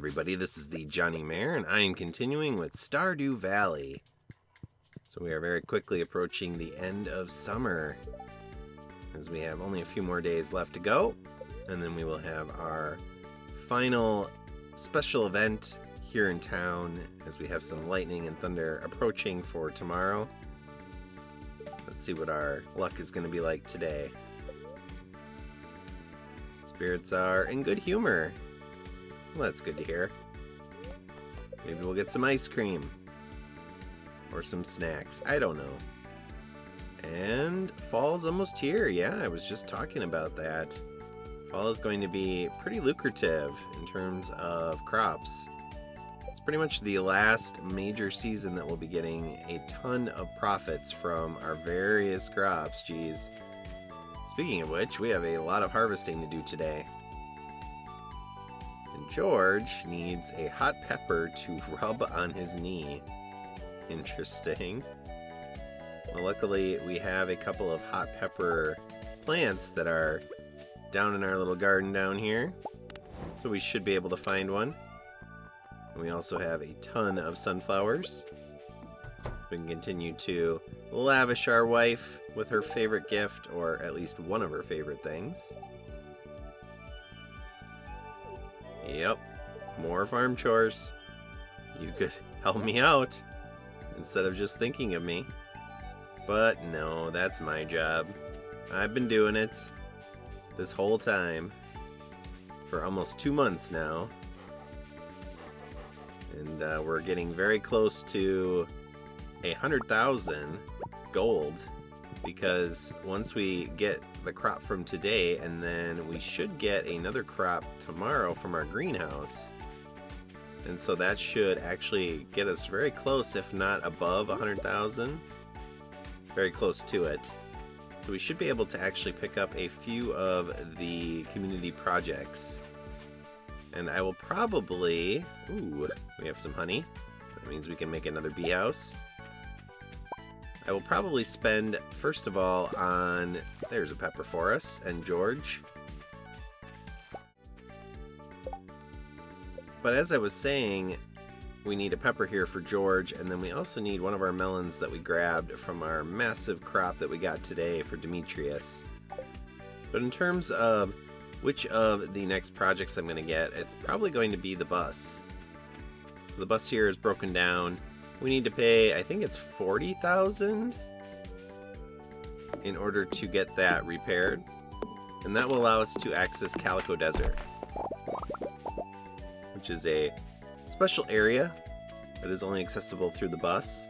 everybody, this is the thejonnymar, and I am continuing with Stardew Valley. So we are very quickly approaching the end of summer, as we have only a few more days left to go, and then we will have our final special event here in town, as we have some lightning and thunder approaching for tomorrow. Let's see what our luck is going to be like today. Spirits are in good humor. Well, that's good to hear. Maybe we'll get some ice cream. Or some snacks. I don't know. And fall's almost here. Yeah, I was just talking about that. Fall is going to be pretty lucrative in terms of crops. It's pretty much the last major season that we'll be getting a ton of profits from our various crops. Geez. Speaking of which, we have a lot of harvesting to do today. And George needs a hot pepper to rub on his knee. Interesting. Well, luckily we have a couple of hot pepper plants that are down in our little garden down here. So we should be able to find one. And we also have a ton of sunflowers. We can continue to lavish our wife with her favorite gift, or at least one of her favorite things. Yep, more farm chores. You could help me out instead of just thinking of me. But no, that's my job. I've been doing it this whole time for almost 2 months now. And we're getting very close to 100,000 gold, because once we get the crop from today, and then we should get another crop tomorrow from our greenhouse, and so that should actually get us very close, if not above 100,000, very close to it. So we should be able to actually pick up a few of the community projects, and I will probably, ooh, we have some honey. That means we can make another bee house. I will probably spend, first of all, on, there's a pepper for us, and George. But as I was saying, we need a pepper here for George, and then we also need one of our melons that we grabbed from our massive crop that we got today for Demetrius. But in terms of which of the next projects I'm going to get, it's probably going to be the bus. So the bus here is broken down. We need to pay, I think it's 40,000 in order to get that repaired. And that will allow us to access Calico Desert, which is a special area that is only accessible through the bus.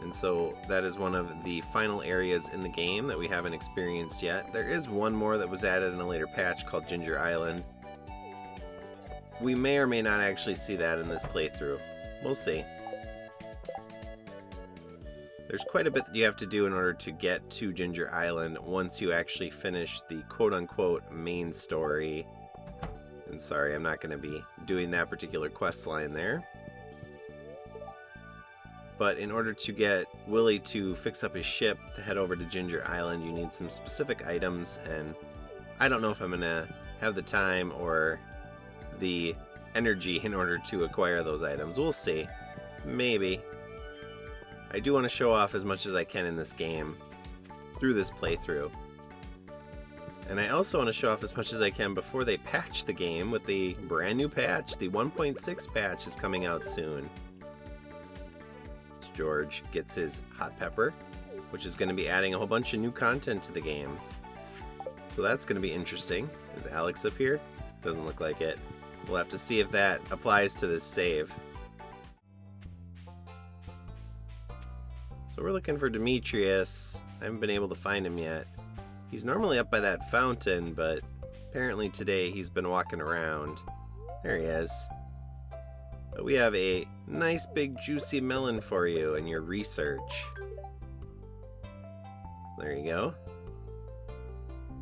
And so that is one of the final areas in the game that we haven't experienced yet. There is one more that was added in a later patch called Ginger Island. We may or may not actually see that in this playthrough. We'll see. There's quite a bit that you have to do in order to get to Ginger Island once you actually finish the quote-unquote main story. And sorry, I'm not going to be doing that particular quest line there. But in order to get Willie to fix up his ship to head over to Ginger Island, you need some specific items, and I don't know if I'm going to have the time or the energy in order to acquire those items. We'll see. Maybe. I do want to show off as much as I can in this game through this playthrough. And I also want to show off as much as I can before they patch the game with the brand new patch. The 1.6 patch is coming out soon. George gets his hot pepper, which is going to be adding a whole bunch of new content to the game. So that's going to be interesting. Is Alex up here? Doesn't look like it. We'll have to see if that applies to this save. So we're looking for Demetrius. I haven't been able to find him yet. He's normally up by that fountain, but apparently today he's been walking around. There he is. But we have a nice big juicy melon for you in your research. There you go.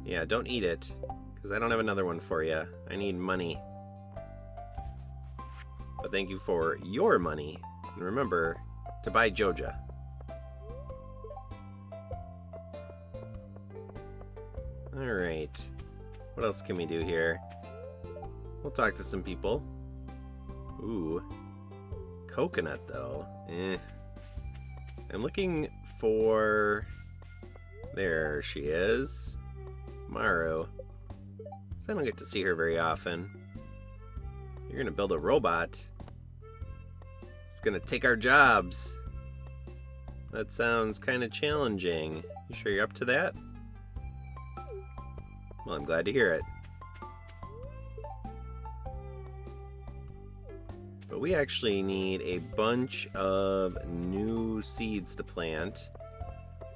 Yeah, don't eat it, because I don't have another one for you. I need money. But thank you for your money. And remember to buy Joja. Alright. What else can we do here? We'll talk to some people. Ooh. Coconut, though. I'm looking for... There she is. Maru. So I don't get to see her very often. You're gonna build a robot. It's gonna take our jobs. That sounds kind of challenging. You sure you're up to that? Well, I'm glad to hear it. But we actually need a bunch of new seeds to plant.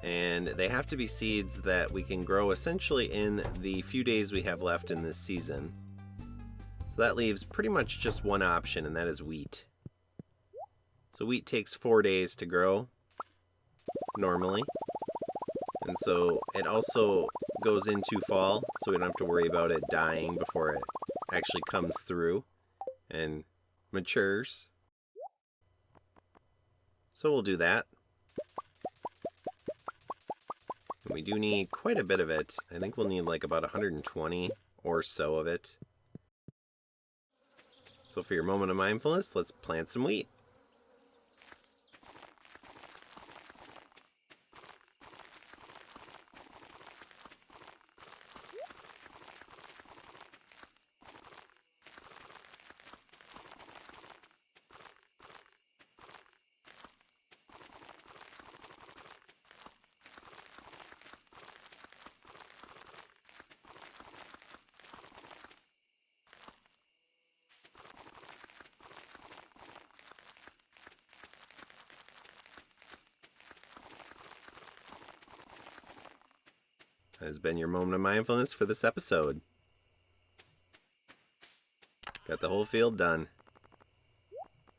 And they have to be seeds that we can grow essentially in the few days we have left in this season. So that leaves pretty much just one option, and that is wheat. So wheat takes 4 days to grow, normally. And so it also goes into fall, so we don't have to worry about it dying before it actually comes through and matures. So we'll do that. And we do need quite a bit of it. I think we'll need like about 120 or so of it. So for your moment of mindfulness, let's plant some wheat. That has been your moment of mindfulness for this episode. Got the whole field done.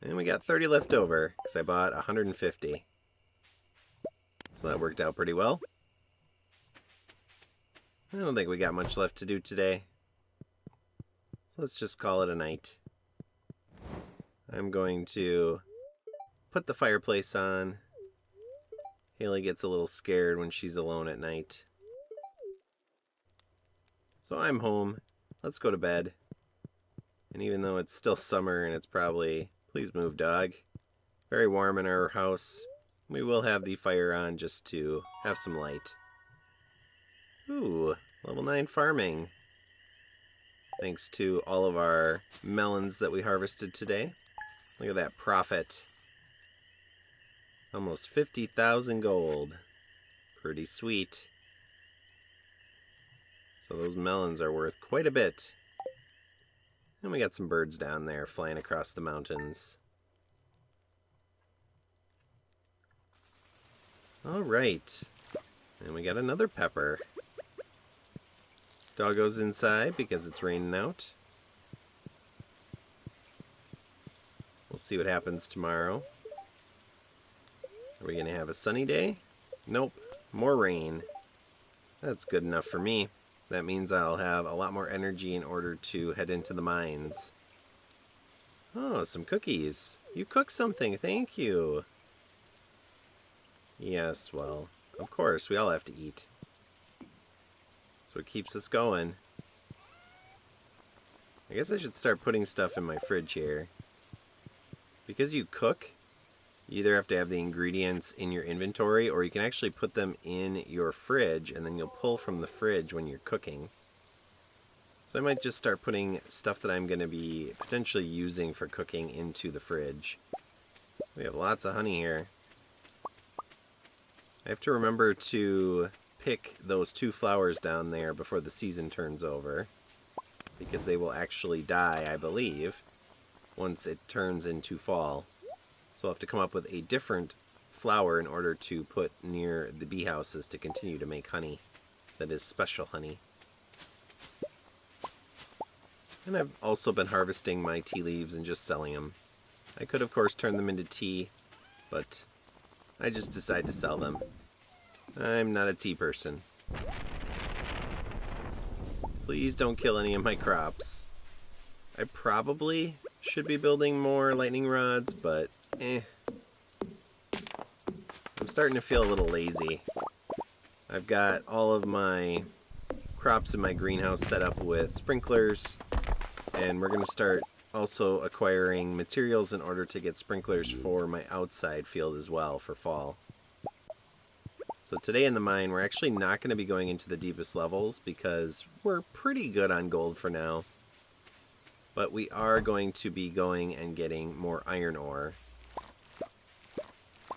And we got 30 left over, because I bought 150. So that worked out pretty well. I don't think we got much left to do today. So let's just call it a night. I'm going to put the fireplace on. Haley gets a little scared when she's alone at night. So I'm home. Let's go to bed. And even though it's still summer and it's probably, please move dog, very warm in our house, we will have the fire on just to have some light. Ooh, level 9 farming. Thanks to all of our melons that we harvested today. Look at that profit. Almost 50,000 gold. Pretty sweet. So those melons are worth quite a bit. And we got some birds down there flying across the mountains. Alright. And we got another pepper. Doggo's inside because it's raining out. We'll see what happens tomorrow. Are we going to have a sunny day? Nope. More rain. That's good enough for me. That means I'll have a lot more energy in order to head into the mines. Oh, some cookies. You cooked something, thank you. Yes, well, of course, we all have to eat. That's what keeps us going. I guess I should start putting stuff in my fridge here. Because you cook, you either have to have the ingredients in your inventory, or you can actually put them in your fridge, and then you'll pull from the fridge when you're cooking. So I might just start putting stuff that I'm going to be potentially using for cooking into the fridge. We have lots of honey here. I have to remember to pick those 2 flowers down there before the season turns over, because they will actually die, I believe, once it turns into fall. So I'll have to come up with a different flower in order to put near the bee houses to continue to make honey that is special honey. And I've also been harvesting my tea leaves and just selling them. I could, of course, turn them into tea, but I just decide to sell them. I'm not a tea person. Please don't kill any of my crops. I probably should be building more lightning rods, but I'm starting to feel a little lazy. I've got all of my crops in my greenhouse set up with sprinklers, And we're going to start also acquiring materials in order to get sprinklers for my outside field as well for fall. So today in the mine, we're actually not going to be going into the deepest levels because we're pretty good on gold for now. But we are going to be going and getting more iron ore.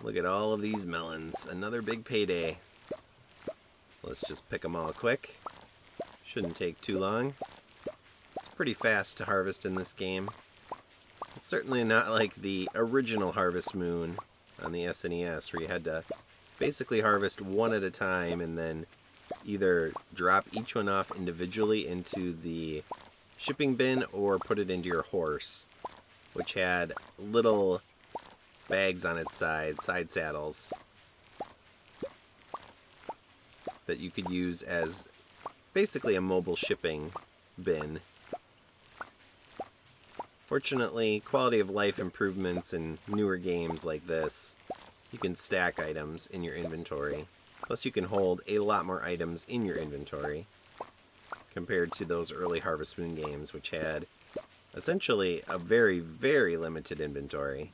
Look at all of these melons. Another big payday. Let's just pick them all quick. Shouldn't take too long. It's pretty fast to harvest in this game. It's certainly not like the original Harvest Moon on the SNES, where you had to basically harvest one at a time and then either drop each one off individually into the shipping bin or put it into your horse, which had little bags on its side saddles, that you could use as basically a mobile shipping bin. Fortunately, quality of life improvements in newer games like this, you can stack items in your inventory. Plus you can hold a lot more items in your inventory compared to those early Harvest Moon games, which had essentially a very, very limited inventory.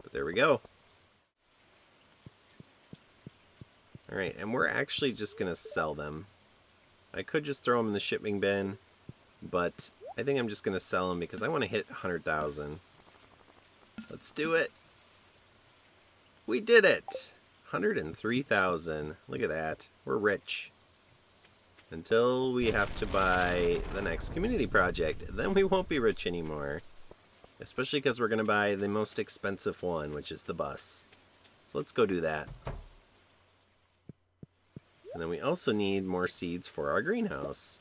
But there we go. Alright, and we're actually just going to sell them. I could just throw them in the shipping bin, but I think I'm just going to sell them because I want to hit 100,000. Let's do it. We did it! 103,000. Look at that. We're rich. Until we have to buy the next community project. Then we won't be rich anymore. Especially because we're going to buy the most expensive one, which is the bus. So let's go do that. And then we also need more seeds for our greenhouse.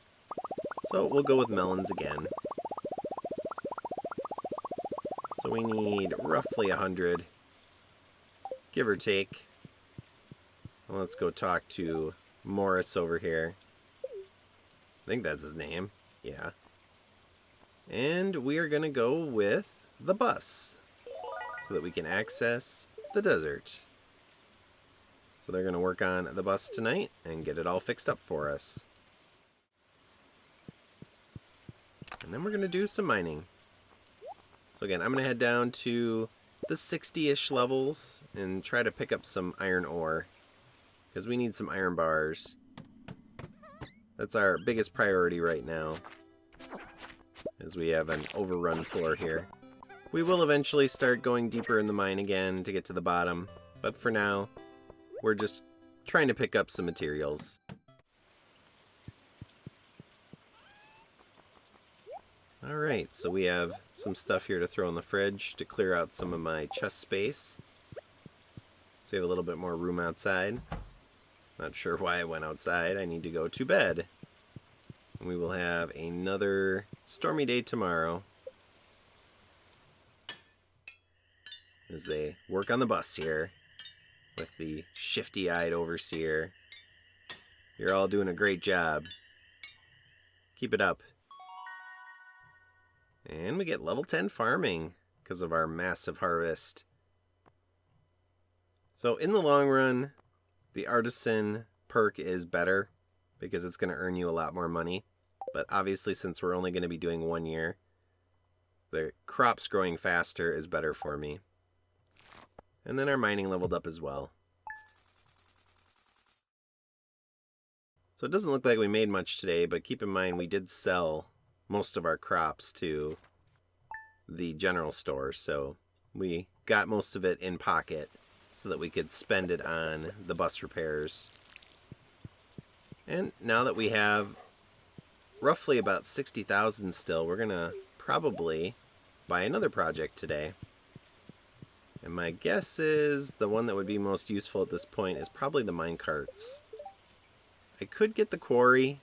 So we'll go with melons again. So we need roughly 100. Give or take. Well, let's go talk to Morris over here. I think that's his name. Yeah. And we are going to go with the bus so that we can access the desert. So they're going to work on the bus tonight and get it all fixed up for us. And then we're going to do some mining. So again, I'm going to head down to the 60-ish levels and try to pick up some iron ore, because we need some iron bars. That's our biggest priority right now, as we have an overrun floor here. We will eventually start going deeper in the mine again to get to the bottom, but for now, we're just trying to pick up some materials. Alright, so we have some stuff here to throw in the fridge to clear out some of my chest space. So we have a little bit more room outside. Not sure why I went outside. I need to go to bed. And we will have another stormy day tomorrow as they work on the bus here with the shifty-eyed overseer. You're all doing a great job. Keep it up. And we get level 10 farming because of our massive harvest. So in the long run, the artisan perk is better because it's going to earn you a lot more money. But obviously, since we're only going to be doing 1 year, the crops growing faster is better for me. And then our mining leveled up as well. So it doesn't look like we made much today, but keep in mind we did sell most of our crops to the general store, so we got most of it in pocket so that we could spend it on the bus repairs. And now that we have roughly about 60,000 still, we're gonna probably buy another project today. And my guess is the one that would be most useful at this point is probably the mine carts. I could get the quarry.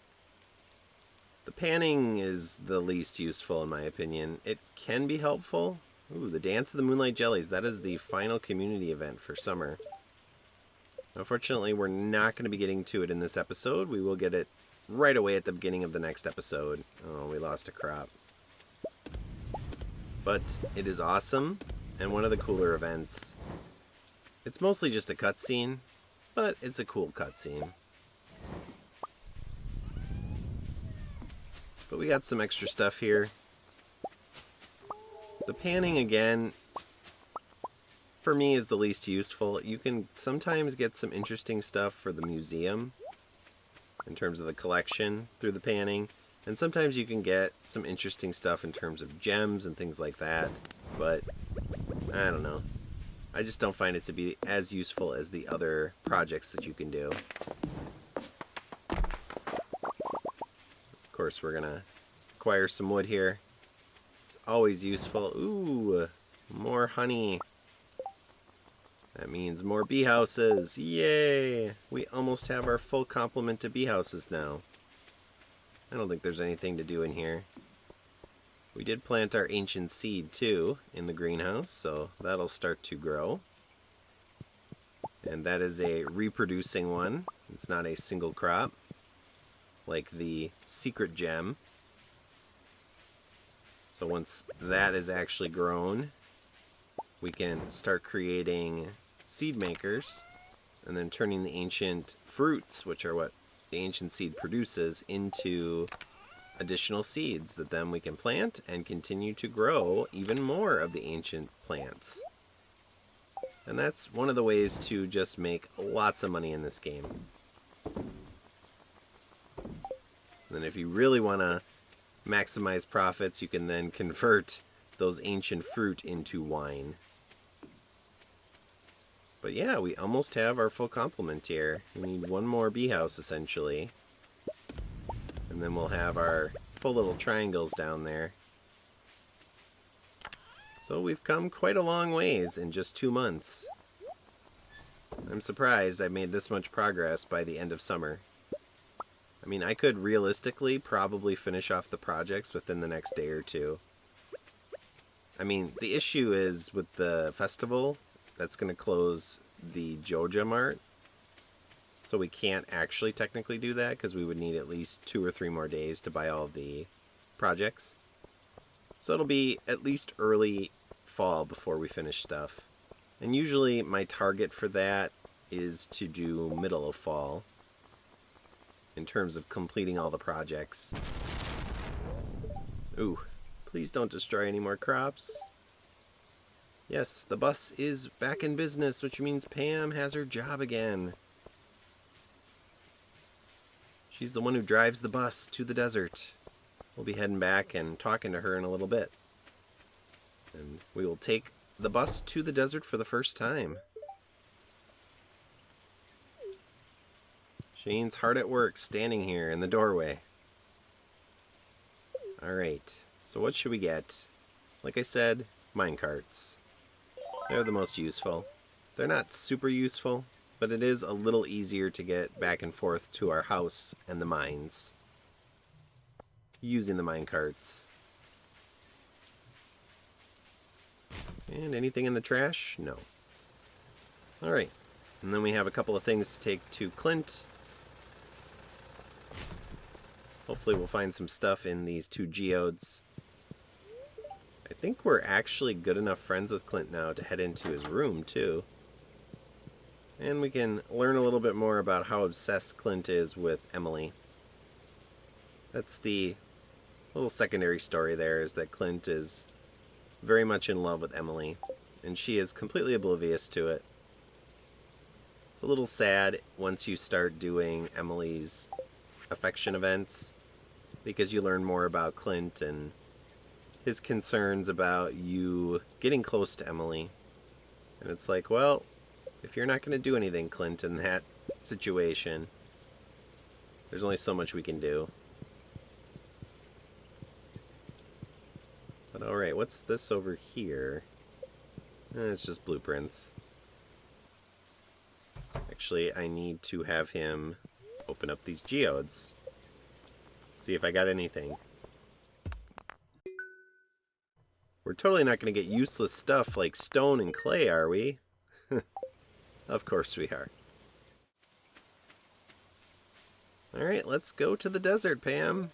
The panning is the least useful in my opinion. It can be helpful. Ooh, the Dance of the Moonlight Jellies. That is the final community event for summer. Unfortunately, we're not going to be getting to it in this episode. We will get it right away at the beginning of the next episode. Oh, we lost a crop. But it is awesome and one of the cooler events. It's mostly just a cutscene, but it's a cool cutscene. But we got some extra stuff here. The panning, again, for me is the least useful. You can sometimes get some interesting stuff for the museum in terms of the collection through the panning, and sometimes you can get some interesting stuff in terms of gems and things like that, but I don't know. I just don't find it to be as useful as the other projects that you can do. Of course, we're gonna acquire some wood here. It's always useful. Ooh, more honey. That means more bee houses. Yay! We almost have our full complement of bee houses now. I don't think there's anything to do in here. We did plant our ancient seed too in the greenhouse, so that'll start to grow. And that is a reproducing one. It's not a single crop, like the secret gem. So once that is actually grown, we can start creating seed makers and then turning the ancient fruits, which are what the ancient seed produces, into additional seeds that then we can plant and continue to grow even more of the ancient plants. And that's one of the ways to just make lots of money in this game. And then if you really want to maximize profits, you can then convert those ancient fruit into wine. But yeah, we almost have our full complement here. We need one more bee house, essentially. And then we'll have our full little triangles down there. So we've come quite a long ways in just 2 months. I'm surprised I made this much progress by the end of summer. I mean, I could realistically probably finish off the projects within the next day or two. I mean, the issue is with the festival, that's going to close the Joja Mart. So we can't actually technically do that because we would need at least 2 or 3 more days to buy all the projects. So it'll be at least early fall before we finish stuff. And usually my target for that is to do middle of fall in terms of completing all the projects. Ooh, please don't destroy any more crops. Yes, the bus is back in business, which means Pam has her job again. She's the one who drives the bus to the desert. We'll be heading back and talking to her in a little bit. And we will take the bus to the desert for the first time. Shane's hard at work standing here in the doorway. Alright, so what should we get? Like I said, minecarts. They're the most useful. They're not super useful, but it is a little easier to get back and forth to our house and the mines using the minecarts. And anything in the trash? No. Alright, and then we have a couple of things to take to Clint. Hopefully we'll find some stuff in these 2 geodes. I think we're actually good enough friends with Clint now to head into his room, too. And we can learn a little bit more about how obsessed Clint is with Emily. That's the little secondary story there, is that Clint is very much in love with Emily, and she is completely oblivious to it. It's a little sad once you start doing Emily's affection events, because you learn more about Clint and his concerns about you getting close to Emily. And it's like, well, if you're not going to do anything, Clint, in that situation, there's only so much we can do. But alright, what's this over here? It's just blueprints. Actually, I need to have him open up these geodes. See if I got anything. We're totally not going to get useless stuff like stone and clay, are we? Of course we are. Alright, let's go to the desert, Pam.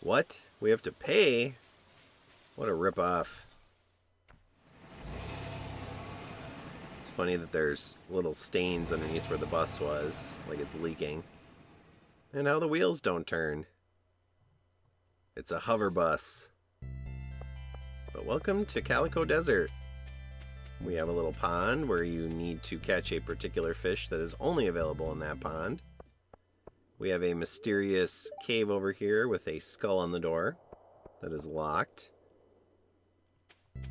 What? We have to pay? What a ripoff. It's funny that there's little stains underneath where the bus was, like it's leaking. And how the wheels don't turn. It's a hover bus. But welcome to Calico Desert. We have a little pond where you need to catch a particular fish that is only available in that pond. We have a mysterious cave over here with a skull on the door that is locked.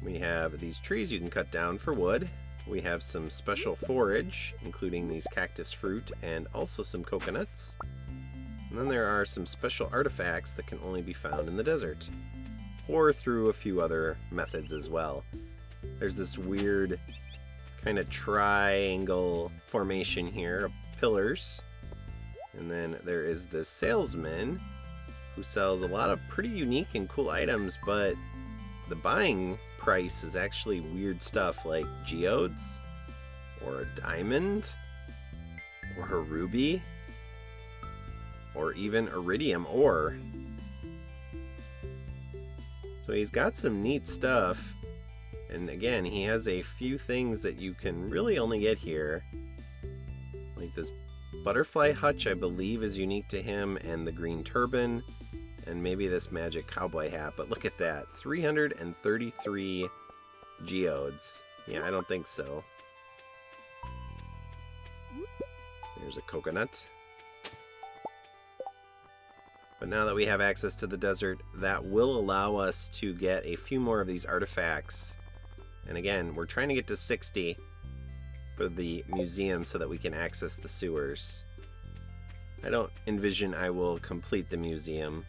We have these trees you can cut down for wood. We have some special forage, including these cactus fruit and also some coconuts. And then there are some special artifacts that can only be found in the desert, or through a few other methods as well. There's this weird kind of triangle formation here of pillars. And then there is this salesman who sells a lot of pretty unique and cool items, but the buying price is actually weird stuff like geodes, or a diamond, or a ruby, or even iridium ore. So he's got some neat stuff, and again, he has a few things that you can really only get here, like this butterfly hutch I believe is unique to him, and the green turban, and maybe this magic cowboy hat. But look at that, 333 geodes. Yeah, I don't think so. There's a coconut. But now that we have access to the desert, that will allow us to get a few more of these artifacts. And again, we're trying to get to 60 for the museum so that we can access the sewers. I don't envision I will complete the museum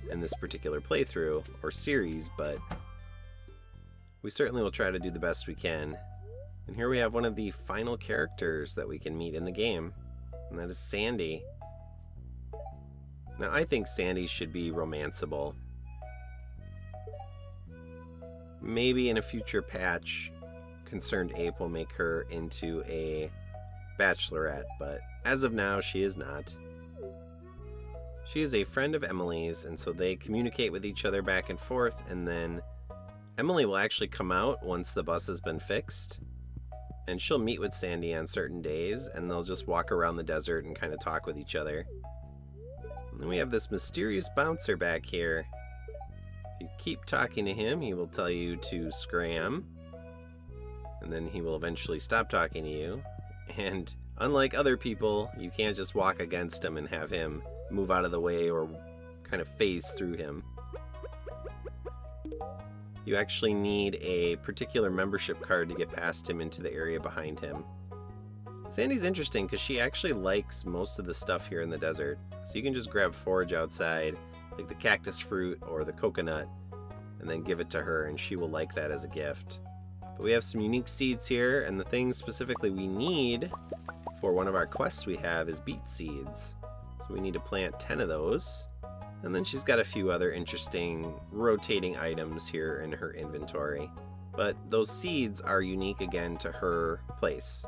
in this particular playthrough or series, but we certainly will try to do the best we can. And here we have one of the final characters that we can meet in the game, and that is Sandy. Now, I think Sandy should be romanceable. Maybe in a future patch, Concerned Ape will make her into a bachelorette, but as of now, she is not. She is a friend of Emily's, and so they communicate with each other back and forth, and then Emily will actually come out once the bus has been fixed, and she'll meet with Sandy on certain days, and they'll just walk around the desert and kind of talk with each other. And then we have this mysterious bouncer back here. If you keep talking to him, he will tell you to scram, and then he will eventually stop talking to you. And unlike other people, you can't just walk against him and have him move out of the way or kind of phase through him. You actually need a particular membership card to get past him into the area behind him. Sandy's interesting because she actually likes most of the stuff here in the desert. So you can just grab forage outside, like the cactus fruit or the coconut, and then give it to her, and she will like that as a gift. But we have some unique seeds here, and the thing specifically we need for one of our quests we have is beet seeds. So we need to plant 10 of those. And then she's got a few other interesting rotating items here in her inventory. But those seeds are unique again to her place.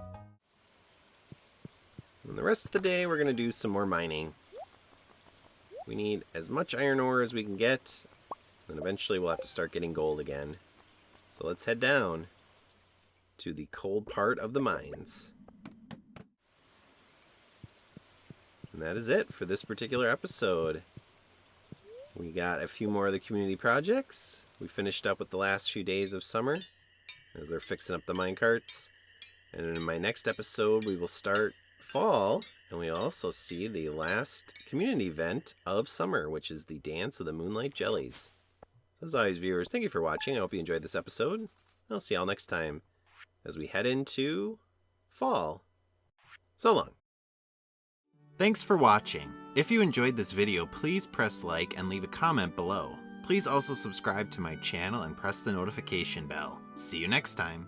And the rest of the day we're going to do some more mining. We need as much iron ore as we can get, and eventually we'll have to start getting gold again. So let's head down to the cold part of the mines. And that is it for this particular episode. We got a few more of the community projects. We finished up with the last few days of summer as they're fixing up the minecarts. And in my next episode, we will start fall, and we also see the last community event of summer, which is the Dance of the Moonlight Jellies. So as always, viewers, thank you for watching. I hope you enjoyed this episode. I'll see y'all next time as we head into fall. So long. Thanks for watching. If you enjoyed this video, please press like and leave a comment below. Please also subscribe to my channel and press the notification bell. See you next time.